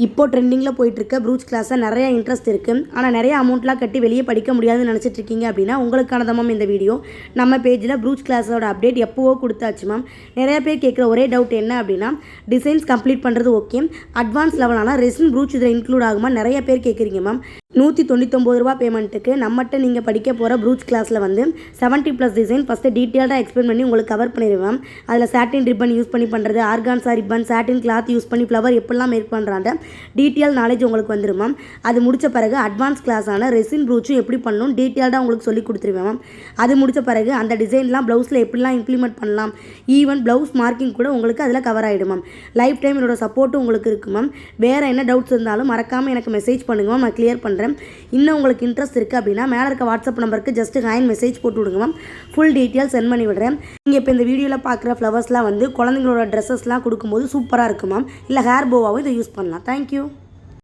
இப்போ ட்ரெண்டிங்கில் போயிட்டுருக்க ப்ரூச் கிளாஸில் நிறைய இன்ட்ரெஸ்ட் இருக்குது. ஆனால் நிறைய அமௌண்ட்லாம் கட்டி வெளியே படிக்க முடியாதுன்னு நினச்சிட்டு இருக்கீங்க அப்படின்னா உங்களுக்கானதான் மேம் இந்த வீடியோ. நம்ம பேஜில் ப்ரூச் கிளாஸோட அப்டேட் எப்போவோ கொடுத்தாச்சு மேம். நிறைய பேர் கேட்குற ஒரே டவுட் என்ன அப்படின்னா, டிசைன்ஸ் கம்ப்ளீட் பண்ணுறது ஓகே, அட்வான்ஸ் லெவலான ரெசின் ப்ரூச் இதில் இன்க்ளூட் ஆகுமா நிறைய பேர் கேட்குறீங்க மேம். ₹199 பேமெண்ட்டுக்கு நம்மகிட்ட நீங்கள் படிக்க போகிற ப்ரூச் கிளாஸில் வந்து 70+ டிசைன் ஃபஸ்ட்டு டீட்டெயில்டாக எக்ஸ்பிளைன் பண்ணி உங்களுக்கு கவர் பண்ணிடுவேன். அதில் சாட்டின் ரிப்பன் யூஸ் பண்ணி பண்ணுறது, ஆர்கான்ஸா ரிப்பன், சாட்டின் கிளாத் யூஸ் பண்ணி ஃப்ளவர் எப்படிலாம் மேக் பண்ணுறாங்க டீட்டெயில் நாலேஜ் உங்களுக்கு வந்துடும் மேம். அது முடித்த பிறகு அட்வான்ஸ் கிளாஸான ரெசின் ப்ரூச்சும் எப்படி பண்ணணும் டீட்டெயில்டாக உங்களுக்கு சொல்லி கொடுத்துருவேன் மேம். அது முடித்த பிறகு அந்த டிசைன்லாம் ப்ளவுஸில் எப்படிலாம் இம்ப்ளிமெண்ட் பண்ணலாம், ஈவன் ப்ளவுஸ் மார்க்கிங் கூட உங்களுக்கு அதில் கவர் ஆகிடும் மேம். லைஃப் டைம் என்னோட சப்போர்ட்டும் உங்களுக்கு இருக்குது மேம். வேறு என்ன டவுட்ஸ் இருந்தாலும் மறக்காமல் எனக்கு மெசேஜ் பண்ணுங்க மேம், நான் கிளியர் பண்ணுறேன். இன்னும் உங்களுக்கு இன்ட்ரெஸ்ட் இருக்குது அப்படின்னா மேலே இருக்க வாட்ஸ்அப் நம்பருக்கு ஜஸ்ட் ஹாய் மெசேஜ் போட்டு விடுங்க மேம். ஃபுல் டீட்டெயில் சென்ட் பண்ணி விடுறேன். நீங்கள் இப்போ இந்த வீடியோவில் பார்க்குற ஃப்ளவர்ஸ்லாம் வந்து குழந்தைங்களோட ட்ரெஸ்ஸஸ்லாம் கொடுக்கும்போது சூப்பராக இருக்கும் மேம். இல்லை ஹேர் போவாகவும் இதை யூஸ் பண்ணலாம். தேங்க்யூ.